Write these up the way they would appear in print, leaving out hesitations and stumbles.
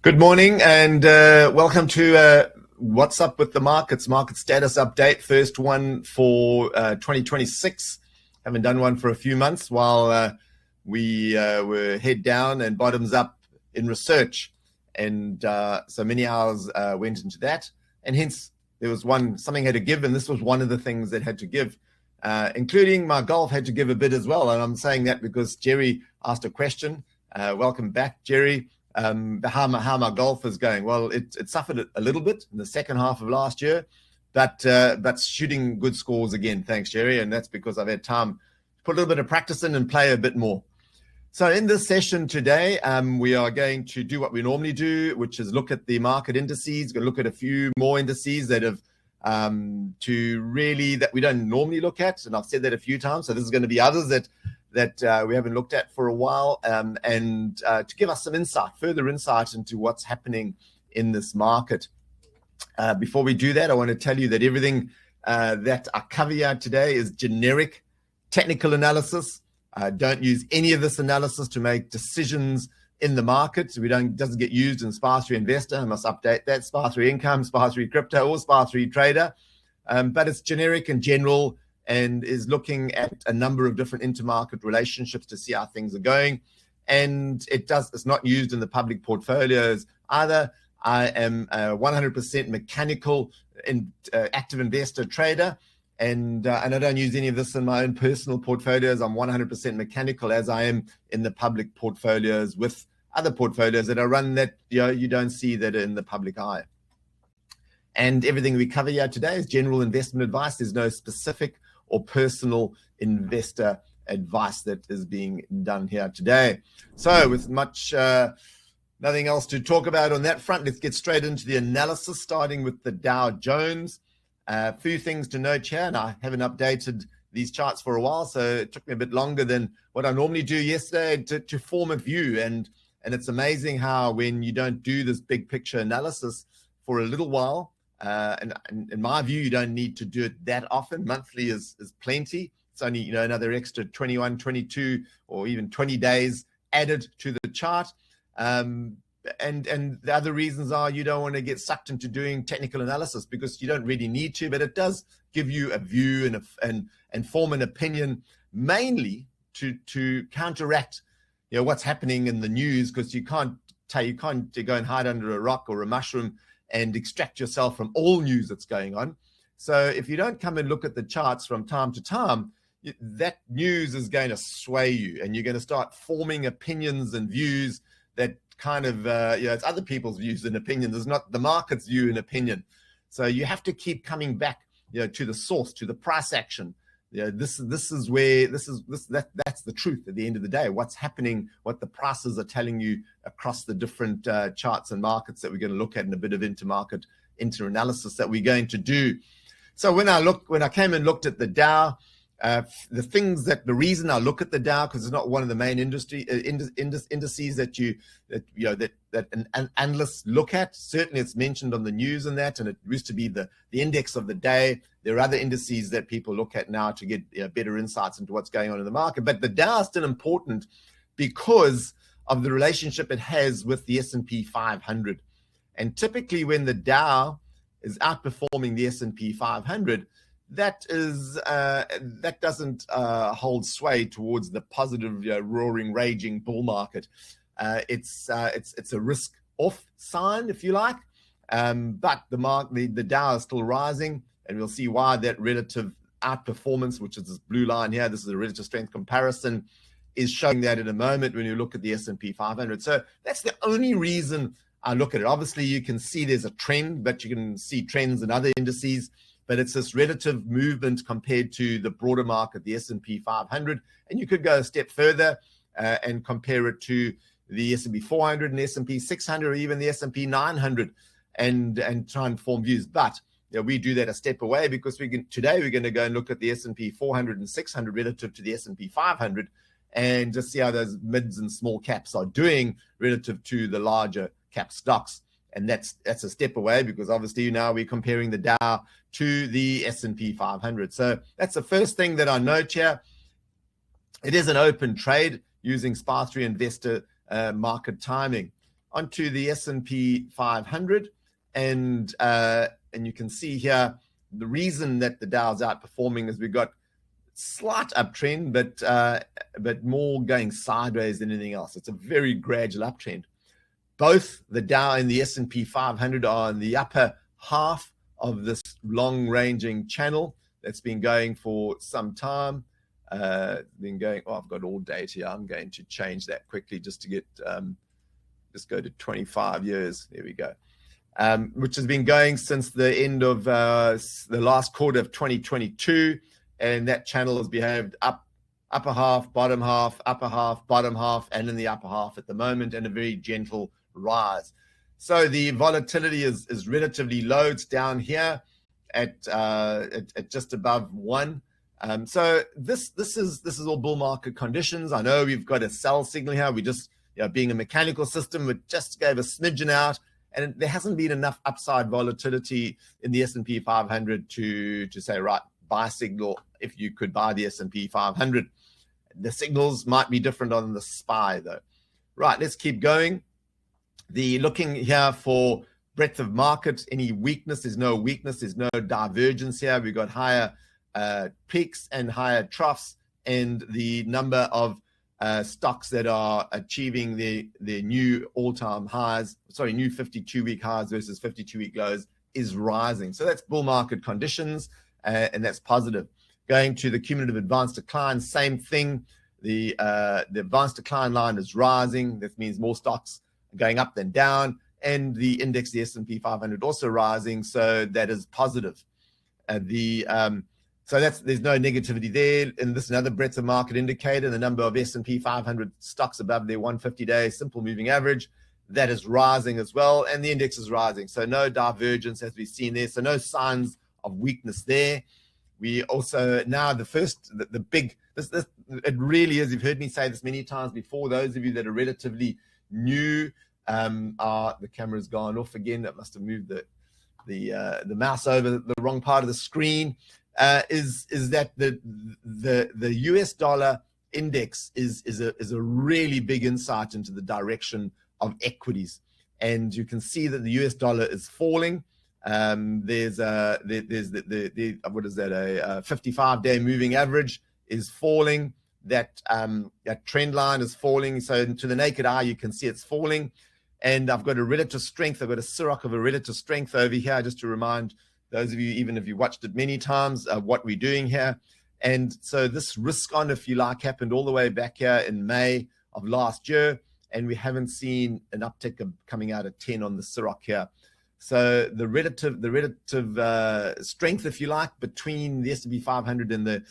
Good morning and welcome to What's Up with the Markets, market status update. First one for 2026. Haven't done one for a few months while we were head down and bottoms up in research. And so many hours went into that. And hence there was something had to give, and this was one of the things that had to give, including my golf had to give a bit as well. And I'm saying that because Jerry asked a question. Welcome back, Jerry. How my golf is going. Well, it suffered a little bit in the second half of last year, but shooting good scores again. Thanks, Jerry. And that's because I've had time to put a little bit of practice in and play a bit more. So in this session today, we are going to do what we normally do, which is look at the market indices. Going to look at a few more indices that have that we don't normally look at. And I've said that a few times. So this is going to be others that we haven't looked at for a while, and to give us some further insight into what's happening in this market. Before we do that, I want to tell you that everything that I cover here today is generic technical analysis. Don't use any of this analysis to make decisions in the market. Doesn't get used in SPA3 Investor. I must update that. SPA3 Income, SPA3 Crypto, or SPA3 Trader. But it's generic and general, and is looking at a number of different intermarket relationships to see how things are going. And it's not used in the public portfolios either. I am a 100% mechanical active investor trader, and I don't use any of this in my own personal portfolios. I'm 100% mechanical, as I am in the public portfolios with other portfolios that I run that you don't see that in the public eye. And everything we cover here today is general investment advice. There's no specific or personal investor advice that is being done here today. So with nothing else to talk about on that front, let's get straight into the analysis, starting with the Dow Jones. A few things to note here, and I haven't updated these charts for a while, so it took me a bit longer than what I normally do yesterday to form a view. And it's amazing how when you don't do this big picture analysis for a little while, and in my view, you don't need to do it that often. Monthly is plenty. It's only another extra 21, 22, or even 20 days added to the chart. And the other reasons are you don't want to get sucked into doing technical analysis because you don't really need to, but it does give you a view and form an opinion, mainly to counteract what's happening in the news, because you can't go and hide under a rock or a mushroom and extract yourself from all news that's going on. So if you don't come and look at the charts from time to time, that news is going to sway you, and you're going to start forming opinions and views that kind of, it's other people's views and opinions. It's not the market's view and opinion. So you have to keep coming back, to the source, to the price action. That's the truth at the end of the day. What's happening, what the prices are telling you across the different charts and markets that we're going to look at in a bit of inter-analysis that we're going to do. So when I came and looked at the Dow, the reason I look at the Dow, because it's not one of the main indices that an analyst look at. Certainly it's mentioned on the news and that, and it used to be the index of the day. There are other indices that people look at now to get better insights into what's going on in the market. But the Dow is still important because of the relationship it has with the S&P 500. And typically when the Dow is outperforming the S&P 500, that doesn't hold sway towards the positive, roaring, raging bull market. It's a risk-off sign, if you like. But the Dow is still rising, and we'll see why that relative outperformance, which is this blue line here, this is a relative strength comparison, is showing that in a moment when you look at the S&P 500. So that's the only reason I look at it. Obviously, you can see there's a trend, but you can see trends in other indices. But it's this relative movement compared to the broader market, the S&P 500. And you could go a step further and compare it to the S&P 400 and S&P 600, or even the S&P 900, and try and form views. But we do that a step away, because today we're going to go and look at the S&P 400 and 600 relative to the S&P 500 and just see how those mids and small caps are doing relative to the larger cap stocks. And that's a step away, because obviously now we're comparing the Dow to the S&P 500. So that's the first thing that I note here. It is an open trade using SPA3 Investor market timing. onto the S&P 500, and you can see here the reason that the Dow's outperforming is we've got slight uptrend, but more going sideways than anything else. It's a very gradual uptrend. Both the Dow and the S&P 500 are in the upper half of this long-ranging channel that's been going for some time. Been going. Oh, I've got all data here. I'm going to change that quickly just to get just go to 25 years. There we go. Which has been going since the end of the last quarter of 2022, and that channel has behaved upper half, bottom half, upper half, bottom half, and in the upper half at the moment, and a very gentle rise. So the volatility is relatively low. It's down here at just above 1. So this is all bull market conditions. I know we've got a sell signal here. We just, being a mechanical system, it just gave a smidgen out, and there hasn't been enough upside volatility in the S&P 500 to say, right, buy signal if you could buy the S&P 500. The signals might be different on the SPY though. Right, let's keep going. Looking here for breadth of market, any weakness, there's no weakness, there's no divergence here. We've got higher peaks and higher troughs, and the number of stocks that are achieving their new all-time highs, new 52-week highs versus 52-week lows is rising. So that's bull market conditions, and that's positive. Going to the cumulative advanced decline, same thing. The advanced decline line is rising. That means more stocks are going up than down, and the index, the S&P 500, also rising. So that is positive. So there's no negativity there. And this is another breadth of market indicator, the number of S&P 500 stocks above their 150-day simple moving average, that is rising as well, and the index is rising. So no divergence as we've seen there. So no signs of weakness there. We also now the big, it really is. You've heard me say this many times before. Those of you that are relatively new, the camera's gone off again. That must have moved the mouse over the wrong part of the screen. Is that the US dollar index is a really big insight into the direction of equities, and you can see that the US dollar is falling. There's a 55-day moving average is falling. That trend line is falling. So to the naked eye, you can see it's falling. And I've got a relative strength. I've got a Ciroc of a relative strength over here, just to remind those of you, even if you watched it many times, what we're doing here. And so this risk on, if you like, happened all the way back here in May of last year, and we haven't seen an uptick of coming out of 10 on the Ciroc here. So the relative strength, if you like, between the S&P 500 and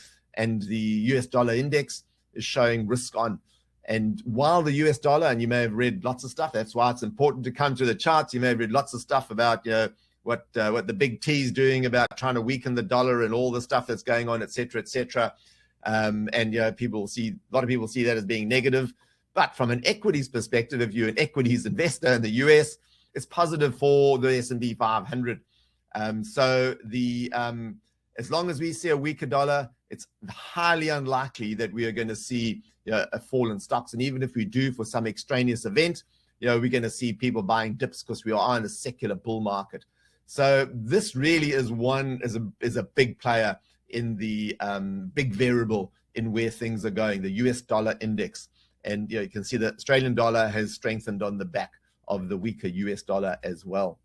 the US dollar index is showing risk on. And while the US dollar, and you may have read lots of stuff, that's why it's important to come to the charts. You may have read lots of stuff about what the big T is doing about trying to weaken the dollar and all the stuff that's going on, et cetera, et cetera. And a lot of people see that as being negative. But from an equities perspective, if you're an equities investor in the US, it's positive for the S&P 500. So as long as we see a weaker dollar, it's highly unlikely that we are going to see a fall in stocks. And even if we do, for some extraneous event, we're going to see people buying dips because we are in a secular bull market. So this really is a big player in the big variable in where things are going, the US dollar index. And you can see the Australian dollar has strengthened on the back of the weaker US dollar as well.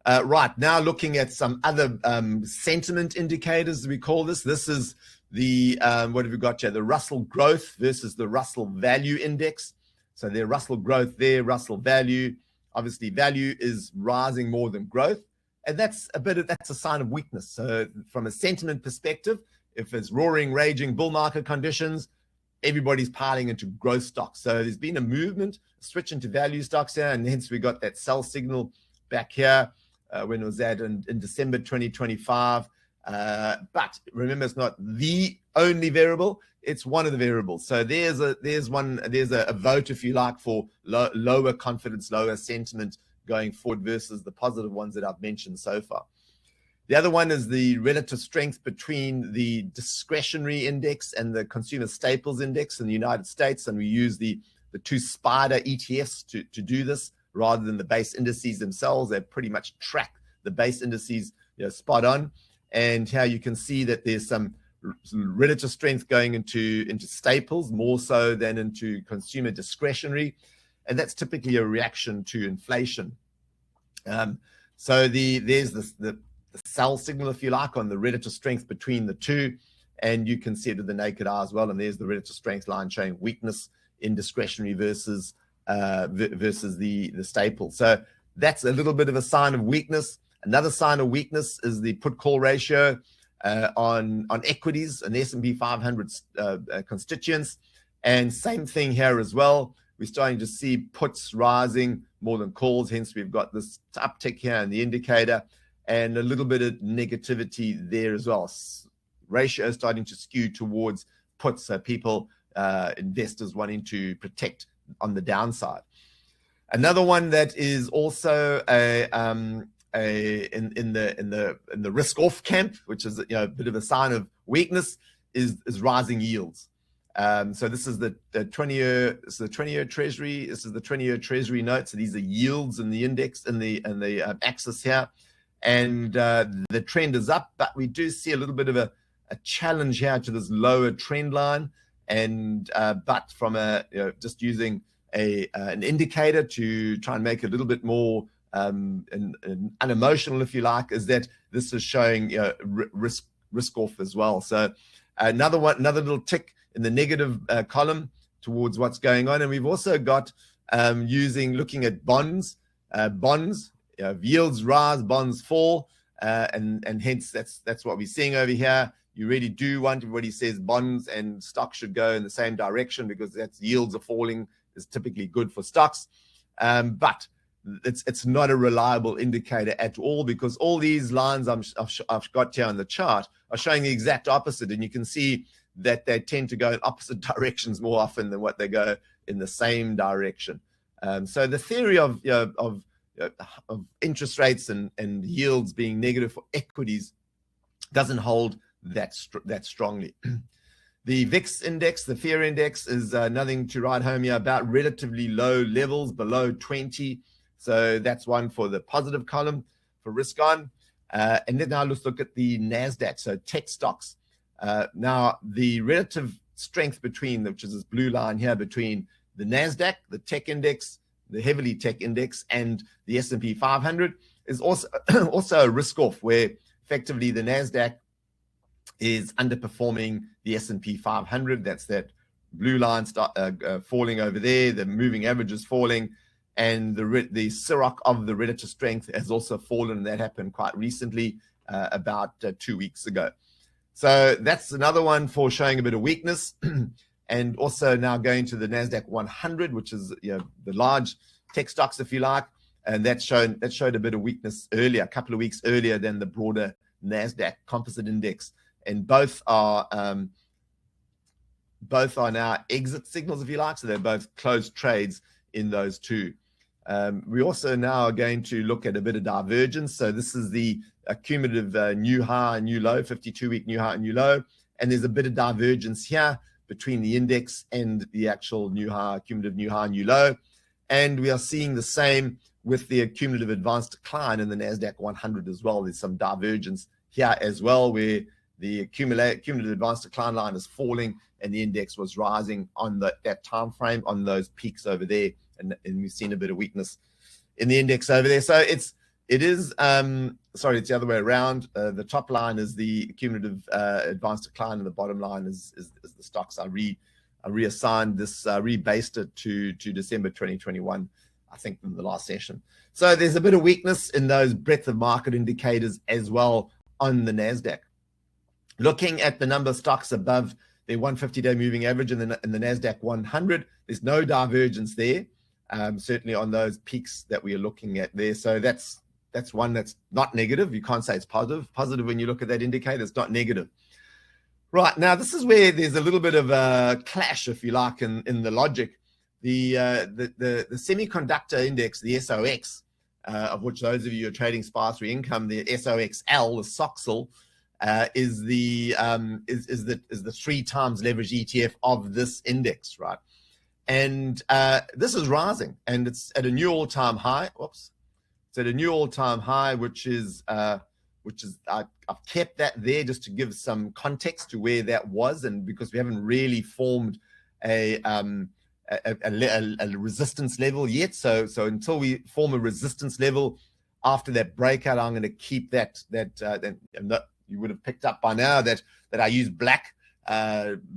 Right, now looking at some other sentiment indicators, we call this. This is the, what have we got here? The Russell Growth versus the Russell Value Index. So their Russell Growth there, Russell Value. Obviously, value is rising more than growth. And that's a sign of weakness. So from a sentiment perspective, if it's roaring, raging bull market conditions, everybody's piling into growth stocks. So there's been a movement, a switch into value stocks here, and hence we got that sell signal back here when it was at in December 2025. But remember, it's not the only variable; it's one of the variables. So there's a vote, if you like, for lower confidence, lower sentiment going forward versus the positive ones that I've mentioned so far. The other one is the relative strength between the discretionary index and the consumer staples index in the United States, and we use the two spider ETFs to do this rather than the base indices themselves. They pretty much track the base indices, spot on. And here you can see that there's some relative strength going into staples more so than into consumer discretionary, and that's typically a reaction to inflation. So there's the sell signal, if you like, on the relative strength between the two, and you can see it with the naked eye as well. And there's the relative strength line showing weakness in discretionary versus the staple. So that's a little bit of a sign of weakness. Another sign of weakness is the put-call ratio on equities and the S&P 500 constituents. And same thing here as well. We're starting to see puts rising more than calls. Hence, we've got this uptick here in the indicator and a little bit of negativity there as well. Ratio starting to skew towards puts. So people, investors wanting to protect on the downside. Another one that is also in the risk off camp, which is a bit of a sign of weakness, is rising yields. So this is the 20-year. This is the 20-year Treasury. This is the 20-year Treasury note. So these are yields in the index and the axis here, and the trend is up. But we do see a little bit of a challenge here to this lower trend line, and but from just using an indicator to try and make it a little bit more unemotional, if you like, is that this is showing risk off as well. So another little tick in the negative column towards what's going on. And we've also got looking at bonds, yields rise, bonds fall, and hence that's what we're seeing over here. You really do want, everybody says bonds and stocks should go in the same direction because that's yields are falling is typically good for stocks, but it's not a reliable indicator at all, because all these lines I've got here on the chart are showing the exact opposite, and you can see that they tend to go in opposite directions more often than what they go in the same direction. So the theory of interest rates and yields being negative for equities doesn't hold that strongly. The VIX index, the fear index, is nothing to write home here about. Relatively low levels, below 20. So that's one for the positive column for risk on. And then now let's look at the NASDAQ, so tech stocks. Now, the relative strength between, which is this blue line here, between the NASDAQ, the tech index, the heavily tech index, and the S&P 500 is also a risk off, where effectively the NASDAQ is underperforming the S&P 500. That's that blue line falling over there. The moving average is falling, and the CIROC of the relative strength has also fallen. That happened quite recently, about 2 weeks ago. So that's another one for showing a bit of weakness. And also now going to the NASDAQ 100, which is the large tech stocks, if you like, and that showed a bit of weakness earlier, a couple of weeks earlier than the broader NASDAQ composite index. And both are now exit signals, if you like. So they're both closed trades in those two. We also now are going to look at a bit of divergence. So this is the cumulative new high and new low, 52-week new high and new low. And there's a bit of divergence here between the index and the actual new high, cumulative new high, new low. And we are seeing the same with the cumulative advanced decline in the NASDAQ 100 as well. There's some divergence here as well, where the cumulative advanced decline line is falling and the index was rising on that time frame on those peaks over there. And we've seen a bit of weakness in the index over there. So it's the other way around. The top line is the cumulative advanced decline, and the bottom line is the stocks. I reassigned this, rebased it to December 2021, I think, in the last session. So there's a bit of weakness in those breadth of market indicators as well on the NASDAQ. Looking at the number of stocks above the 150-day moving average in the NASDAQ 100, there's no divergence there, certainly on those peaks that we are looking at there. So that's one that's not negative. You can't say it's positive. Positive when you look at that indicator, it's not negative. Right, now this is where there's a little bit of a clash, if you like, in the logic. The semiconductor index, the SOX, of which those of you who are trading SPY3 income, the SOXL, the SOXL, is the 3 times leveraged ETF of this index, right? And this is rising, and it's at a new all-time high. Whoops. It's at a new all-time high, which is I've kept that there just to give some context to where that was, and because we haven't really formed a resistance level yet. So until we form a resistance level after that breakout, I'm going to keep that. You would have picked up by now that I use black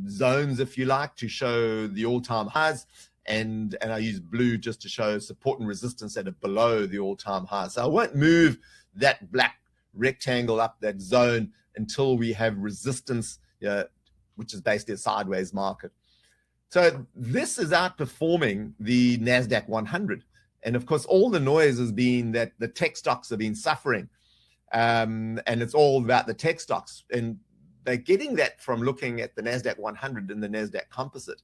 zones, if you like, to show the all-time highs, and I use blue just to show support and resistance that are below the all-time highs. So I won't move that black rectangle up that zone until we have resistance, which is basically a sideways market. So this is outperforming the NASDAQ 100. And of course, all the noise has been that the tech stocks have been suffering. And it's all about the tech stocks. And they're getting that from looking at the NASDAQ 100 and the NASDAQ composite.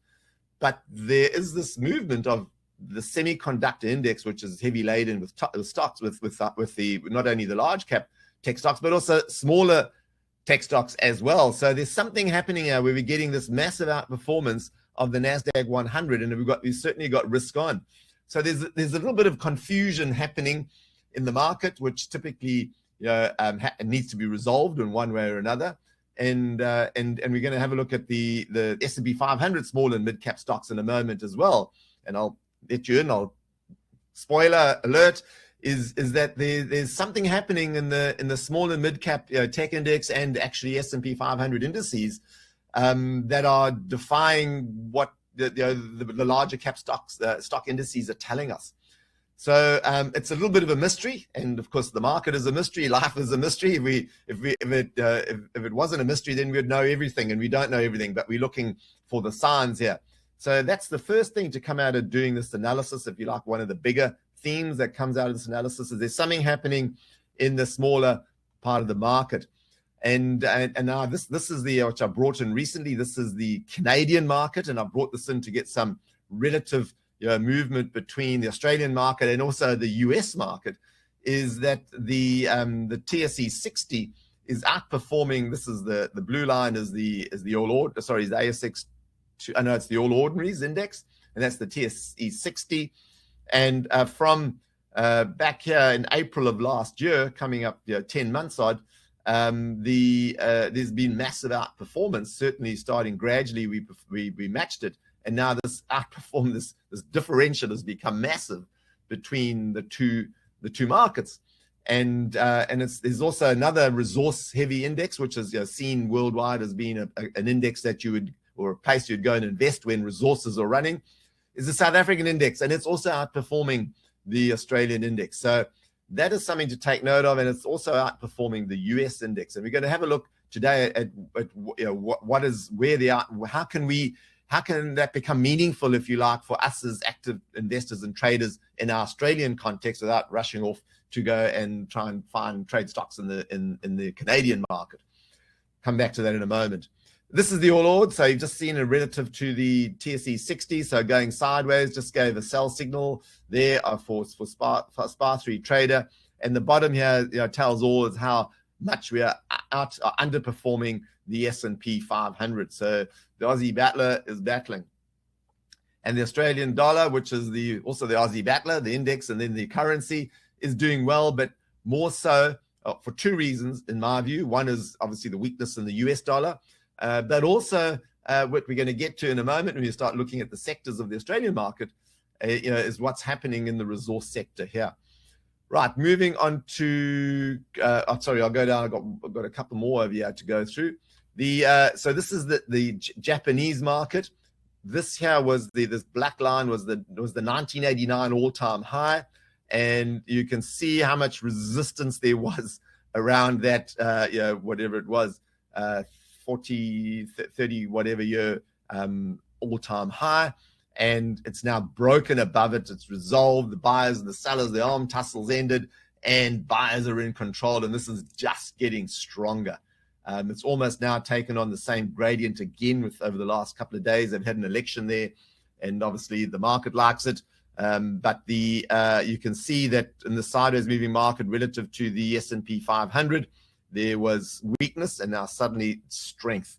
But there is this movement of the semiconductor index, which is heavy laden with stocks, with the not only the large cap tech stocks, but also smaller tech stocks as well. So there's something happening here where we're getting this massive outperformance of the NASDAQ 100, and we've certainly got risk on. So there's a little bit of confusion happening in the market, which typically needs to be resolved in one way or another. And we're going to have a look at the S&P 500 small and mid cap stocks in a moment as well. And I'll let you in. Spoiler alert is that there's something happening in the small and mid cap tech index and actually S&P 500 indices that are defying what the larger cap stocks, stock indices are telling us. So it's a little bit of a mystery, and of course the market is a mystery. Life is a mystery. If it wasn't a mystery, then we'd know everything, and we don't know everything. But we're looking for the signs here. So that's the first thing to come out of doing this analysis. If you like, one of the bigger themes that comes out of this analysis is there's something happening in the smaller part of the market. And now this is the which I brought in recently. This is the Canadian market, and I brought this in to get some relative movement between the Australian market and also the US market. Is that the TSE 60 is outperforming? This is the blue line is the ASX. I know it's the All Ordinaries Index, and that's the TSE 60. And from back here in April of last year, coming up 10 months odd, there's been massive outperformance. Certainly, starting gradually, we matched it, and now this outperform this differential has become massive between the two markets. And there's also another resource heavy index, which is seen worldwide as being an index that you would, or a place you'd go and invest when resources are running, is the South African index, and it's also outperforming the Australian index. So that is something to take note of, and it's also outperforming the US index. And we're going to have a look today at how can that become meaningful, if you like, for us as active investors and traders in our Australian context, without rushing off to go and try and trade stocks in the Canadian market. Come back to that in a moment. This is the All Ords. So you've just seen a relative to the TSE 60. So going sideways, just gave a sell signal there for SPA3 trader. And the bottom here tells all is how much we are underperforming the S&P 500. So the Aussie battler is battling. And the Australian dollar, which is also the Aussie battler, the index, and then the currency, is doing well, but more so for two reasons, in my view. One is obviously the weakness in the US dollar. But also what we're going to get to in a moment when you start looking at the sectors of the Australian market, is what's happening in the resource sector here. Right, moving on to, I'll go down. I've got a couple more over here to go through. So this is the Japanese market. This here was this black line was the 1989 all-time high, and you can see how much resistance there was around that, whatever it was, 40, 30, whatever year all-time high, and it's now broken above it. It's resolved. The buyers and the sellers, the arm tussles ended, and buyers are in control, and this is just getting stronger. It's almost now taken on the same gradient again over the last couple of days. They've had an election there, and obviously the market likes it. But you can see that in the sideways moving market relative to the S&P 500, there was weakness and now suddenly strength.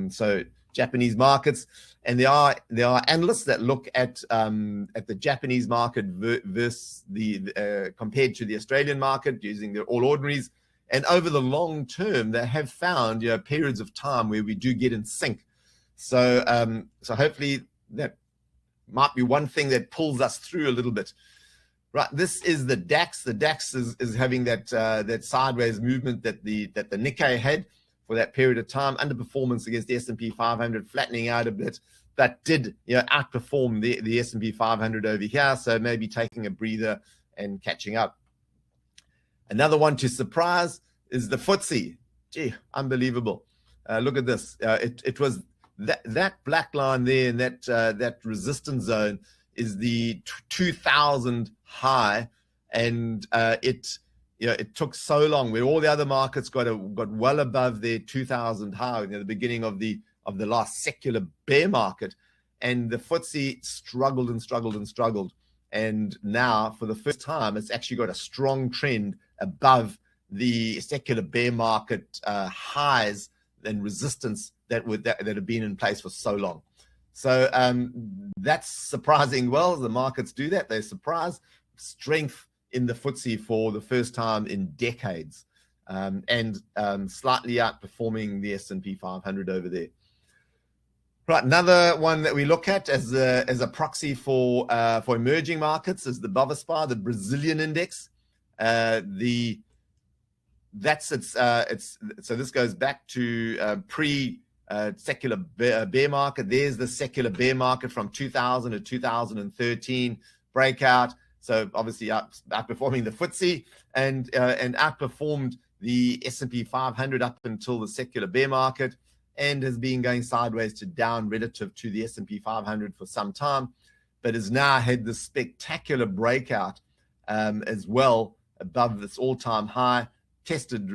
So Japanese markets, and there are analysts that look at the Japanese market versus the compared to the Australian market using the All Ordinaries, and over the long term they have found periods of time where we do get in sync. So so hopefully that might be one thing that pulls us through a little bit. Right, this is the DAX. The DAX is having that sideways movement that the Nikkei had for that period of time, underperformance against the S&P 500, flattening out a bit. That did outperform the S&P 500 over here, so maybe taking a breather and catching up. Another one to surprise is the FTSE. Gee, unbelievable. Look at this. It was that black line there, and that resistance zone is the 2000 high, and it took so long where all the other markets got well above their 2000 high the beginning of the last secular bear market, and the FTSE struggled and struggled and struggled, and now for the first time it's actually got a strong trend above the secular bear market highs and resistance that have been in place for so long. So that's surprising. Well, the markets do that. They surprise. Strength in the FTSE for the first time in decades, and slightly outperforming the S&P 500 over there. Right, another one that we look at as a proxy for emerging markets is the Bovespa, the Brazilian index. So this goes back to secular bear market. There's the secular bear market from 2000 to 2013 breakout. So obviously outperforming the FTSE and outperformed the S&P 500 up until the secular bear market, and has been going sideways to down relative to the S&P 500 for some time, but has now had this spectacular breakout as well above this all-time high, tested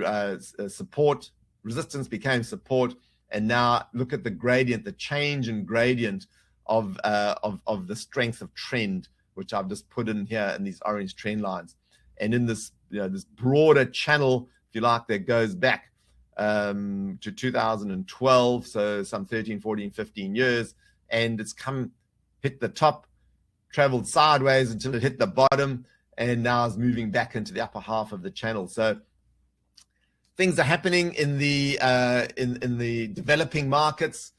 support, resistance became support, and now look at the gradient, the change in gradient of the strength of trend, which I've just put in here in these orange trend lines. And in this, this broader channel, if you like, that goes back to 2012, so some 13, 14, 15 years, and it's hit the top, traveled sideways until it hit the bottom, and now is moving back into the upper half of the channel. So things are happening in the developing markets,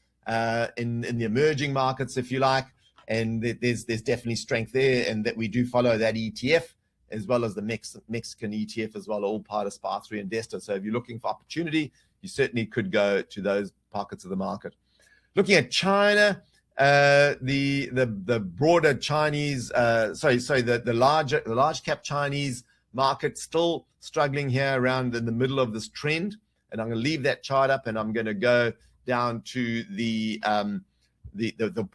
in the emerging markets, if you like, and there's definitely strength there, and that we do follow that ETF as well as the Mexican ETF as well, all part of SPA3 and Desta. So if you're looking for opportunity, you certainly could go to those pockets of the market. Looking at China, the broader Chinese, the large cap Chinese market still struggling here around in the middle of this trend, and I'm going to leave that chart up, and I'm going to go down to the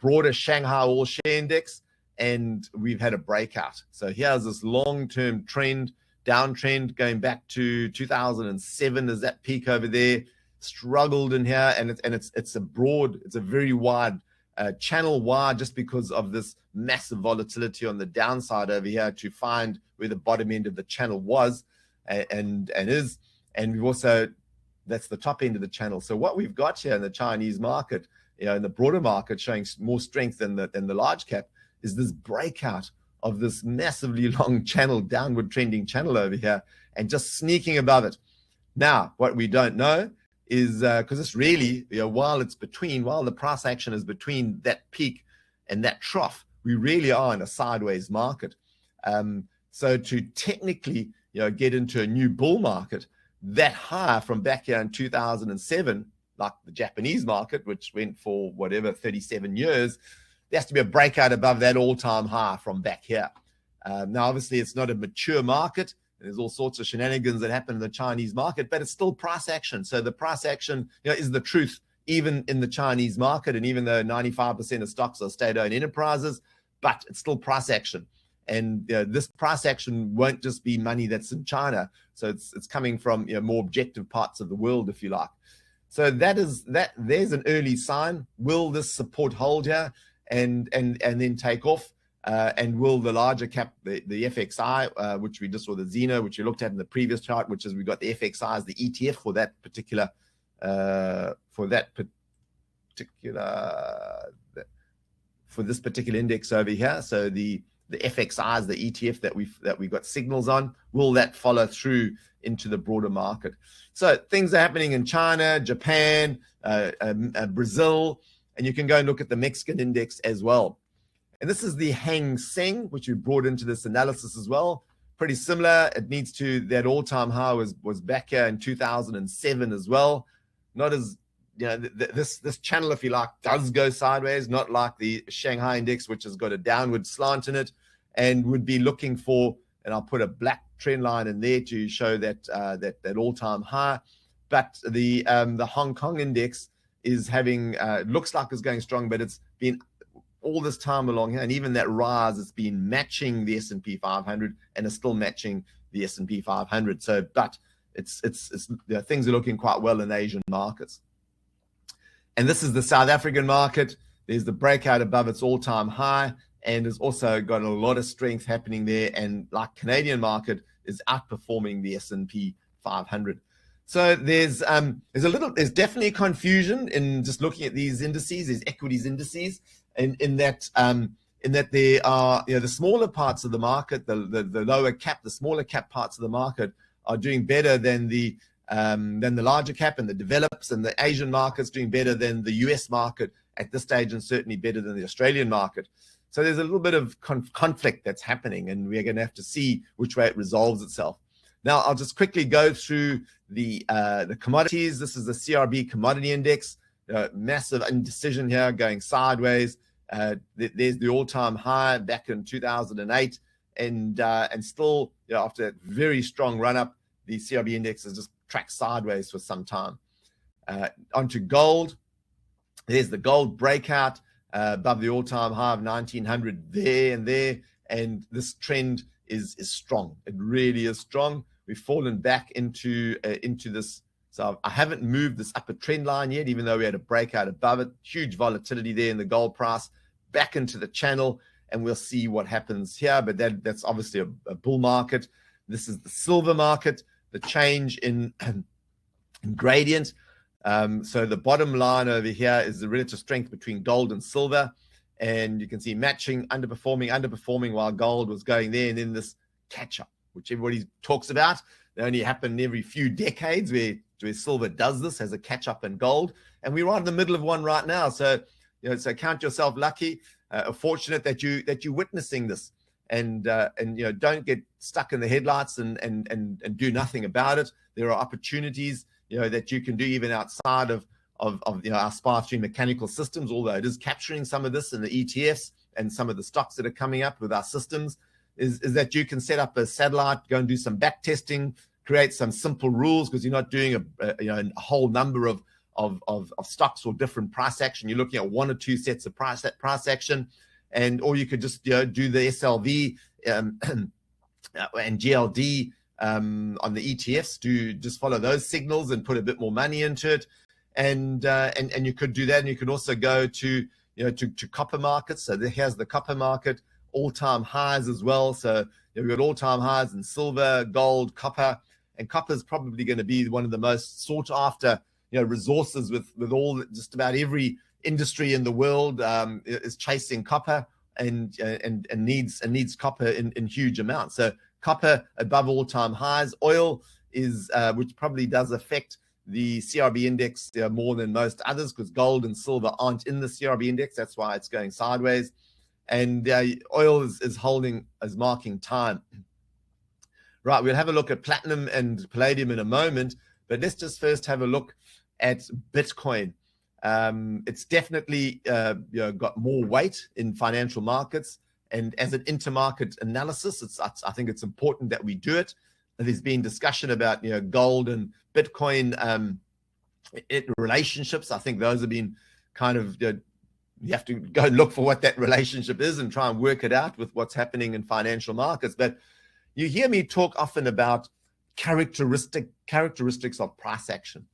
broader Shanghai All Share Index, and we've had a breakout. So here's this long-term trend, downtrend going back to 2007 as that peak over there, struggled in here, and it's a very wide channel wide, just because of this massive volatility on the downside over here to find where the bottom end of the channel was and is, and we've also, that's the top end of the channel. So what we've got here in the Chinese market, in the broader market, showing more strength than the large cap, is this breakout of this massively long channel, downward trending channel over here, and just sneaking above it. Now, what we don't know is, because it's really, while the price action is between that peak and that trough, we really are in a sideways market. So to technically, get into a new bull market that high from back here in 2007, like the Japanese market, which went for 37 years, there has to be a breakout above that all-time high from back here. Now, obviously, it's not a mature market. There's all sorts of shenanigans that happen in the Chinese market, but it's still price action. So the price action, is the truth, even in the Chinese market. And even though 95% of stocks are state-owned enterprises, but it's still price action. And this price action won't just be money that's in China. So it's coming from more objective parts of the world, if you like. So there's an early sign. Will this support hold here and then take off? And will the larger cap, the FXI, which we just saw, the Zeno, which we looked at in the previous chart, which is we've got the FXI as the ETF for that particular particular index over here. So the FXIs, the ETF that we got signals on, will that follow through into the broader market? So things are happening in China, Japan, Brazil, and you can go and look at the Mexican index as well. And this is the Hang Seng, which we brought into this analysis as well. Pretty similar. It needs to, that all-time high was back here in 2007 as well. Not as, this channel, if you like, does go sideways, not like the Shanghai index, which has got a downward slant in it, and would be looking for, and I'll put a black trend line in there to show that that all-time high. But the Hong Kong index is having, looks like it's going strong, but it's been all this time along here, and even that rise, it's been matching the S&P 500 and is still matching the S&P 500. So, but it's things are looking quite well in Asian markets. And this is the South African market. There's the breakout above its all-time high, and has also got a lot of strength happening there. And like Canadian market is outperforming the S&P 500. So there's definitely confusion in just looking at these indices, these equities indices, in that there are, the smaller parts of the market, the lower cap, the smaller cap parts of the market are doing better than the larger cap, and the develops and the Asian markets doing better than the US market at this stage, and certainly better than the Australian market. So there's a little bit of conflict that's happening, and we're going to have to see which way it resolves itself. Now, I'll just quickly go through the commodities. This is the CRB commodity index. Massive indecision here, going sideways. There's the all-time high back in 2008, and still, after a very strong run-up, the CRB index has just tracked sideways for some time. Onto gold. There's the gold breakout above the all-time high of 1900 there, and this trend is strong. It really is strong. We've fallen back into this. So I haven't moved this upper trend line yet, even though we had a breakout above it. Huge volatility there in the gold price, back into the channel, and we'll see what happens here. But that's obviously a bull market. This is the silver market, the change in gradient. So the bottom line over here is the relative strength between gold and silver. And you can see matching, underperforming while gold was going there. And then this catch-up, which everybody talks about. They only happen every few decades where silver does this, as a catch-up in gold. And we're right in the middle of one right now. So, so count yourself lucky, fortunate that you're witnessing this. And don't get stuck in the headlights and do nothing about it. There are opportunities, that you can do even outside of our SPY stream mechanical systems, although it is capturing some of this in the ETFs and some of the stocks that are coming up with our systems, is that you can set up a satellite, go and do some back testing, create some simple rules, because you're not doing a whole number of stocks or different price action. You're looking at one or two sets of price action, or you could just do the SLV and GLD on the ETFs, to just follow those signals and put a bit more money into it. And you could do that, and you can also go to copper markets. So here's the copper market, all-time highs as well. So we've got all-time highs in silver, gold, copper, and copper is probably going to be one of the most sought after resources with all, just about every industry in the world is chasing copper and needs copper in huge amounts. So copper above all-time highs. Oil is which probably does affect the CRB index more than most others, because gold and silver aren't in the CRB index. That's why it's going sideways. And oil is marking time. Right, we'll have a look at platinum and palladium in a moment, but let's just first have a look at Bitcoin. It's definitely got more weight in financial markets, and as an intermarket analysis, I think it's important that we do it. There's been discussion about gold and Bitcoin relationships. I think those have been kind of you have to go and look for what that relationship is and try and work it out with what's happening in financial markets. But you hear me talk often about characteristics of price action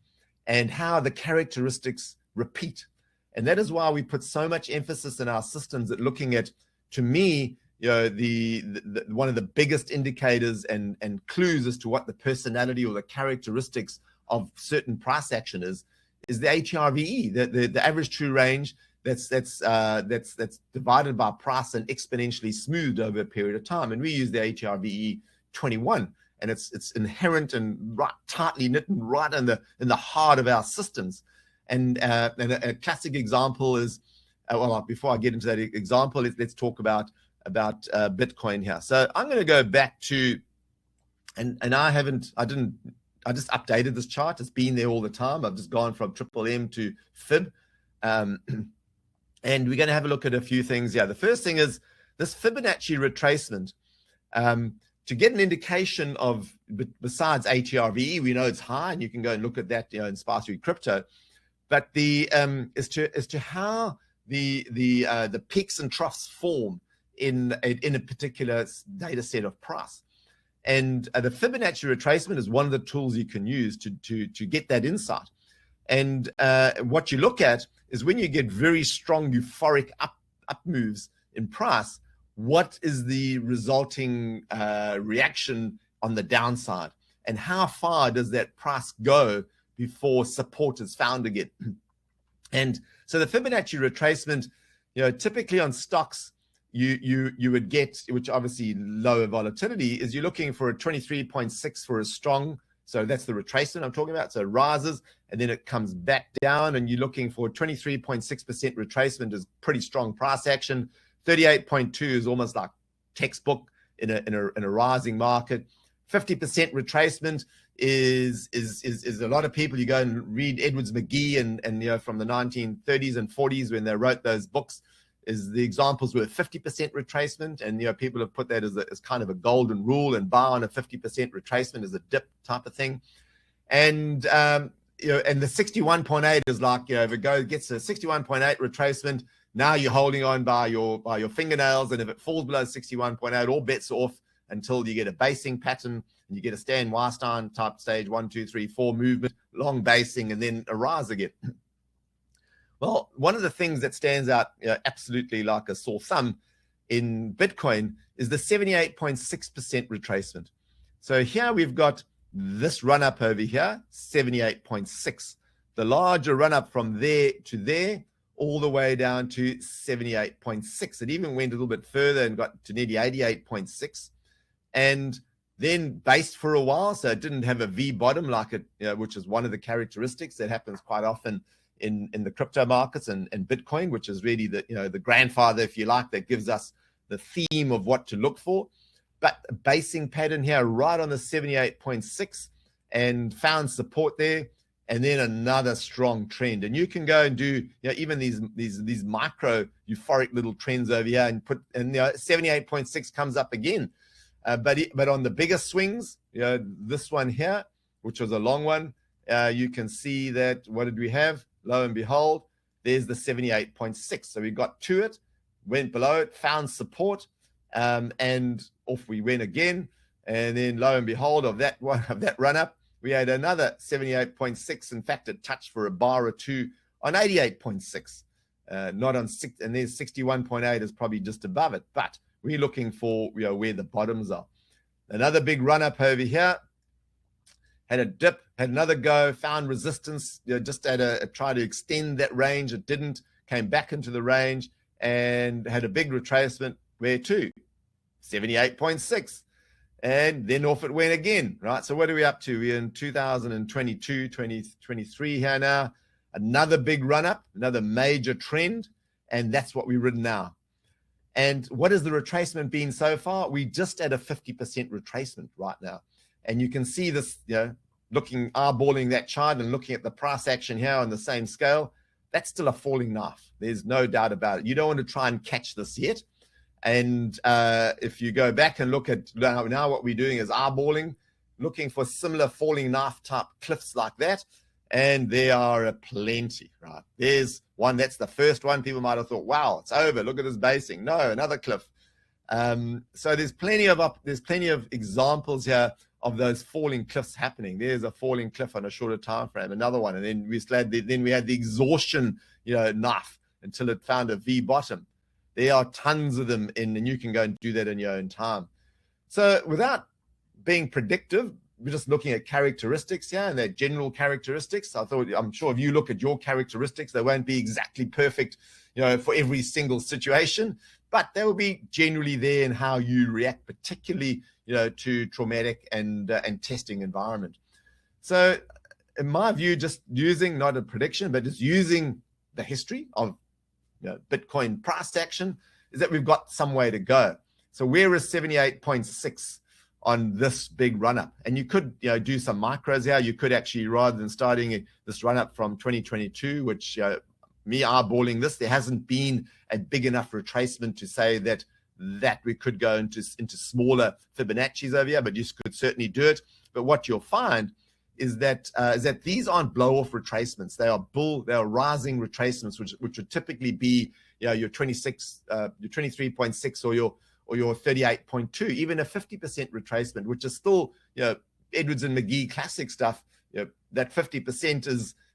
and how the characteristics repeat. And that is why we put so much emphasis in our systems at looking at, to me, the one of the biggest indicators and clues as to what the personality or the characteristics of certain price action is is the HRVE, the average true range that's divided by price and exponentially smoothed over a period of time. And we use the HRVE 21, and it's inherent and right tightly knit and right in the heart of our systems. And a classic example is, well, before I get into that example, let's talk about Bitcoin here. So I'm going to go back to, and I just updated this chart. It's been there all the time. I've just gone from triple M to Fib. And we're going to have a look at a few things here. The first thing is this Fibonacci retracement. To get an indication of, besides HRVE, we know it's high, and you can go and look at that, in Sparsuit Crypto. But as to how the peaks and troughs form in a particular data set of price. And the Fibonacci retracement is one of the tools you can use to get that insight. And what you look at is when you get very strong euphoric up moves in price, what is the resulting reaction on the downside? And how far does that price go before support is found again? And so the Fibonacci retracement, typically on stocks, you would get, which obviously lower volatility, is you're looking for a 23.6 for a strong. So that's the retracement I'm talking about. So it rises and then it comes back down, and you're looking for 23.6% retracement is pretty strong price action. 38.2 is almost like textbook in a rising market. 50% retracement is a lot of people. You go and read Edwards McGee and from the 1930s and 40s when they wrote those books, is the examples were 50% retracement, and people have put that as kind of a golden rule, and buy on a 50% retracement is a dip type of thing. And and the 61.8 is like, if it gets a 61.8 retracement, now you're holding on by your fingernails, and if it falls below 61.8, all bets are off until you get a basing pattern and you get a Stan Weinstein type stage 1, 2, 3, 4 movement, long basing, and then a rise again. Well, one of the things that stands out absolutely like a sore thumb in Bitcoin is the 78.6% retracement. So here we've got this run up over here, 78.6. The larger run up from there to there, all the way down to 78.6. It even went a little bit further and got to nearly 88.6. And then based for a while, so it didn't have a V bottom like it, which is one of the characteristics that happens quite often in the crypto markets and Bitcoin, which is really the grandfather, if you like, that gives us the theme of what to look for. But a basing pattern here right on the 78.6 and found support there, and then another strong trend. And you can go and do even these micro euphoric little trends over here and 78.6 comes up again. But on the bigger swings, this one here, which was a long one, you can see that, what did we have? Lo and behold, there's the 78.6. So we got to it, went below it, found support, and off we went again. And then lo and behold, of that run up, we had another 78.6. In fact, it touched for a bar or two on 88.6, not on 6, and there's 61.8 is probably just above it. But we're looking for where the bottoms are. Another big run up over here. Had a dip, had another go, found resistance, just try to extend that range. It didn't, came back into the range and had a big retracement. Where to? 78.6. And then off it went again, right? So what are we up to? We're in 2022, 2023 here now. Another big run up, another major trend. And that's what we've ridden now. And what has the retracement been so far? We just at a 50% retracement right now. And you can see this, eyeballing that chart and looking at the price action here on the same scale, that's still a falling knife. There's no doubt about it. You don't want to try and catch this yet. And if you go back and look at now what we're doing is eyeballing, looking for similar falling knife type cliffs like that. And there are plenty, right? There's one, that's the first one. People might have thought, wow, it's over. Look at this basing. No, another cliff. So there's plenty of examples here of those falling cliffs happening. There's a falling cliff on a shorter time frame, another one, and then we had the exhaustion, knife until it found a V bottom. There are tons of them, and you can go and do that in your own time. So without being predictive, we're just looking at characteristics here and their general characteristics. I'm sure if you look at your characteristics, they won't be exactly perfect, for every single situation, but they will be generally there in how you react, particularly, to traumatic and testing environment. So in my view, just using, not a prediction, but just using the history of Bitcoin price action, is that we've got some way to go. So where is 78.6 on this big run up? And you could do some micros here. You could actually, rather than starting this run up from 2022, which me eyeballing this, there hasn't been a big enough retracement to say that we could go into smaller Fibonacci's over here, but you could certainly do it. But what you'll find is that these aren't blow-off retracements. They are rising retracements, which would typically be your 26, your 23.6 or your 38.2, even a 50% retracement, which is still Edwards and McGee classic stuff. That 50%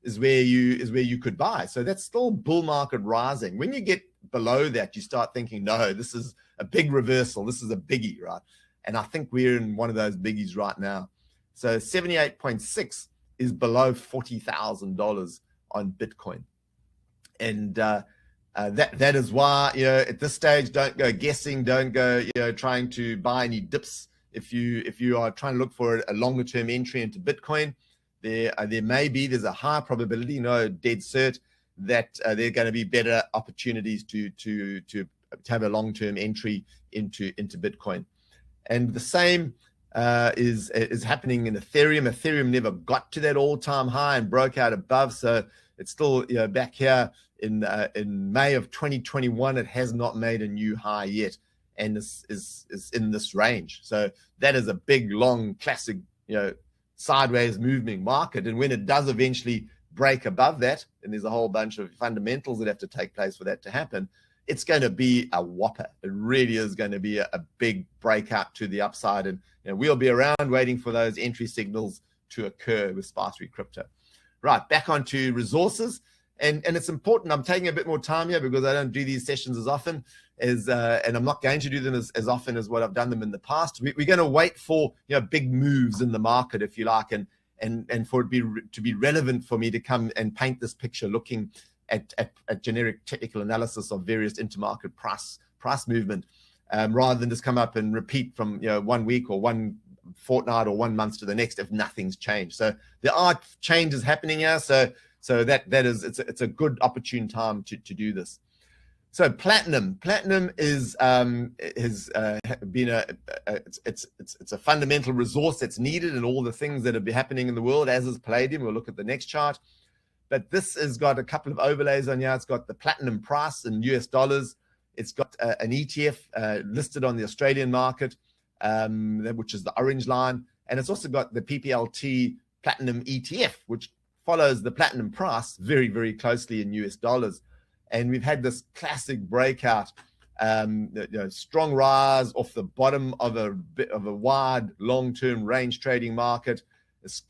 is where you could buy. So that's still bull market rising. When you get below that, you start thinking, no, this is a big reversal. This is a biggie, right? And I think we're in one of those biggies right now. So 78.6 is below $40,000 on Bitcoin. And that is why, at this stage, don't go guessing, don't go, trying to buy any dips. If you are trying to look for a longer term entry into Bitcoin, there's a high probability, no dead cert, that there are going to be better opportunities to have a long term entry into Bitcoin. And the same is happening in Ethereum. Ethereum never got to that all-time high and broke out above, so it's still back here in May of 2021. It has not made a new high yet, and is in this range. So that is a big, long, classic, sideways moving market. And when it does eventually break above that, and there's a whole bunch of fundamentals that have to take place for that to happen, it's going to be a whopper. It really is going to be a big breakout to the upside. And we'll be around waiting for those entry signals to occur with sparse crypto. Right, back onto resources. And it's important, I'm taking a bit more time here because I don't do these sessions as often and I'm not going to do them as often as what I've done them in the past. We're going to wait for big moves in the market, if you like, and for it to be relevant for me to come and paint this picture looking at generic technical analysis of various intermarket price movement, rather than just come up and repeat from 1 week or one fortnight or 1 month to the next if nothing's changed. So there are changes happening here. So that is it's a good opportune time to do this. So platinum is has been it's a fundamental resource that's needed in all the things that are happening in the world, as is palladium. We'll look at the next chart. But this has got a couple of overlays on here. It's got the platinum price in US dollars. It's got an ETF listed on the Australian market, which is the orange line. And it's also got the PPLT platinum ETF, which follows the platinum price very, very closely in US dollars. And we've had this classic breakout, strong rise off the bottom of a wide long-term range trading market. This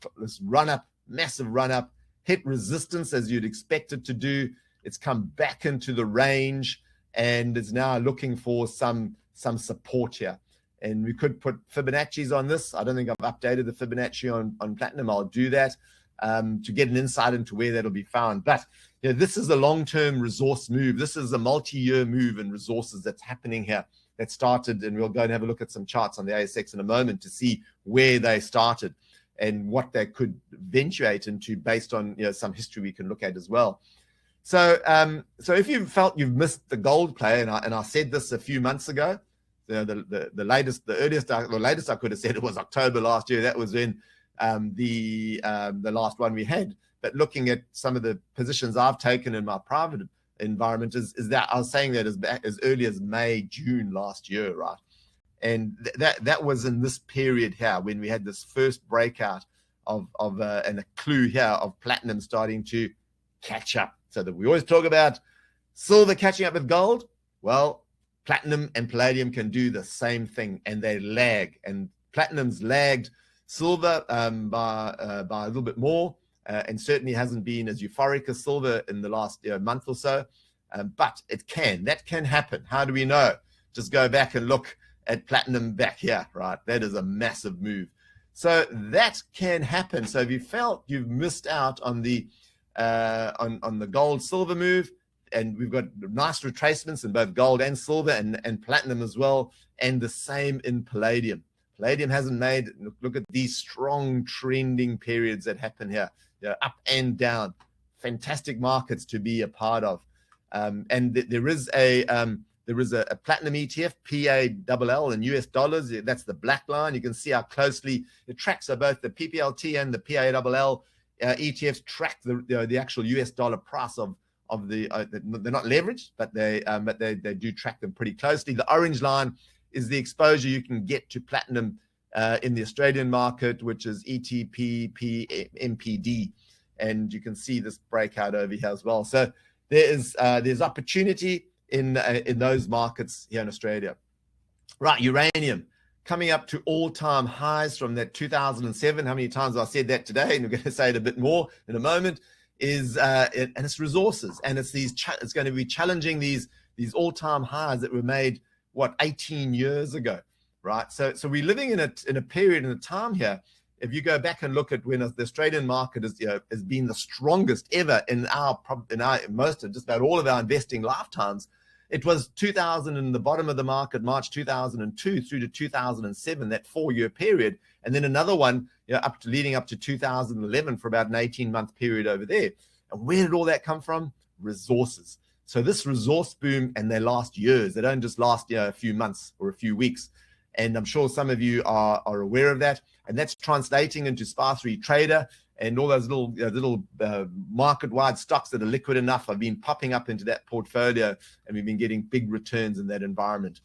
run up, massive run up, hit resistance as you'd expect it to do. It's come back into the range and is now looking for some support here. And we could put Fibonacci's on this. I don't think I've updated the Fibonacci on platinum. I'll do that to get an insight into where that'll be found. But this is a long-term resource move. This is a multi-year move in resources that's happening here. That started, and we'll go and have a look at some charts on the ASX in a moment to see where they started and what they could eventuate into based on some history we can look at as well. So if you felt you've missed the gold play, and I said this a few months ago, the latest I could have said it was October last year. That was when the last one we had. But looking at some of the positions I've taken in my private environment is that I was saying that as early as May, June last year, right? And that was in this period here when we had this first breakout and a clue here of platinum starting to catch up. So that we always talk about silver catching up with gold. Well, platinum and palladium can do the same thing, and they lag. And platinum's lagged silver by a little bit more, and certainly hasn't been as euphoric as silver in the last month or so. But that can happen. How do we know? Just go back and look at platinum back here, right? That is a massive move. So that can happen. So if you felt you've missed out on the gold silver move, and we've got nice retracements in both gold and silver and platinum as well, and the same in palladium. Palladium hasn't made, look at these strong trending periods that happen here, up and down. Fantastic markets to be a part of. And there is a platinum ETF, PALL in US dollars. That's the black line. You can see how closely it tracks. So both the PPLT and the PALL ETFs track the actual US dollar price of the. They're not leveraged, but they do track them pretty closely. The orange line is the exposure you can get to platinum in the Australian market, which is ETP MPD, and you can see this breakout over here as well. So there's opportunity in those markets here in Australia. Right, uranium coming up to all-time highs from that 2007. How many times have I said that today? And we're going to say it a bit more in a moment. And it's resources, and it's going to be challenging these all-time highs that were made 18 years ago, right? So we're living in a period in a time here. If you go back and look at when the Australian market has been the strongest ever in most of just about all of our investing lifetimes, it was 2000 in the bottom of the market, March 2002 through to 2007, that 4-year period, and then another one leading up to 2011 for about an 18-month period over there. And where did all that come from? Resources. So this resource boom, and they last years. They don't just last a few months or a few weeks. And I'm sure some of you are aware of that. And that's translating into SPA3 Trader, and all those little market-wide stocks that are liquid enough have been popping up into that portfolio, and we've been getting big returns in that environment.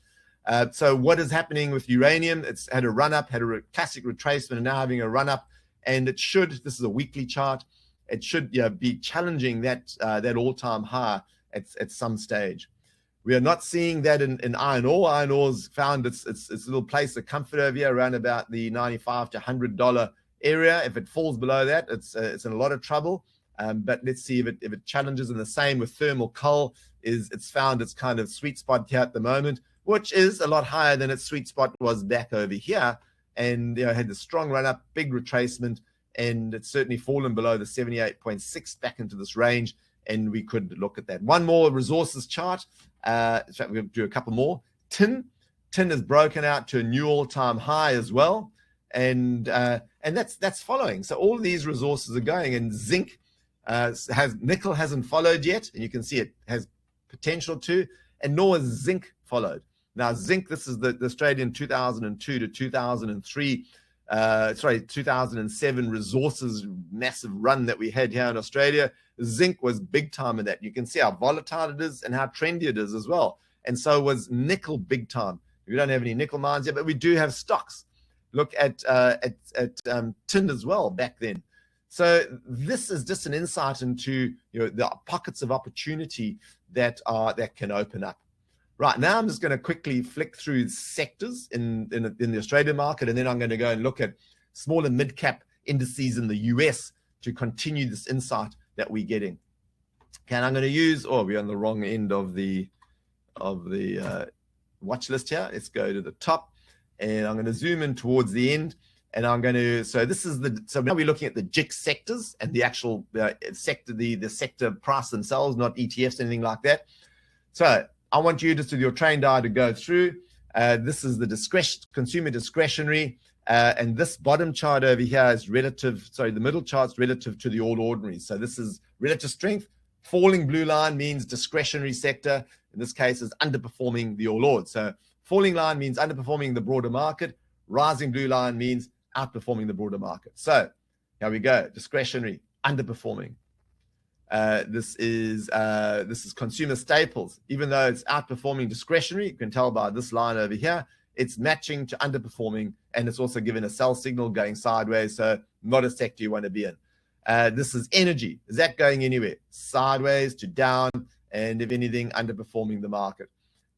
So what is happening with uranium? It's had a run-up, had a classic retracement, and now having a run-up. And it should, this is a weekly chart, it should be challenging that all-time high at some stage. We are not seeing that in iron ore. Iron ore's found its little place of comfort over here around about the $95 to $100 area. If it falls below that, it's in a lot of trouble. But let's see if it challenges. And the same with thermal coal, it's found its kind of sweet spot here at the moment, which is a lot higher than its sweet spot was back over here. And had the strong run up, big retracement, and it's certainly fallen below the 78.6 back into this range. And we could look at that. One more resources chart. In fact, we're going to do a couple more. Tin has broken out to a new all-time high as well, and that's following. So all of these resources are going, and zinc nickel hasn't followed yet, and you can see it has potential to, and nor has zinc followed. Now zinc, this is the Australian 2002 to 2003. 2007 resources massive run that we had here in Australia. Zinc was big time in that. You can see how volatile it is and how trendy it is as well. And so was nickel big time. We don't have any nickel mines yet, but we do have stocks. Look at tin as well back then. So this is just an insight into the pockets of opportunity that can open up. Right, now I'm just going to quickly flick through sectors in the Australian market, and then I'm going to go and look at small and mid-cap indices in the US to continue this insight that we're getting. Okay, and I'm going to use, we're on the wrong end of the watch list here. Let's go to the top, and I'm going to zoom in towards the end, and I'm going to, so now we're looking at the JIC sectors and the actual sector, the sector price themselves, not ETFs, anything like that. So I want you just with your trained eye to go through. This is the consumer discretionary, and this bottom chart over here is the middle chart's relative to the all ordinary. So this is relative strength. Falling blue line means discretionary sector. In this case, is underperforming the all ords. So falling line means underperforming the broader market. Rising blue line means outperforming the broader market. So here we go. Discretionary, underperforming. This is consumer staples. Even though it's outperforming discretionary, you can tell by this line over here, it's matching to underperforming, and it's also given a sell signal going sideways, so not a sector you want to be in. This is energy. Is that going anywhere? Sideways to down, and if anything, underperforming the market.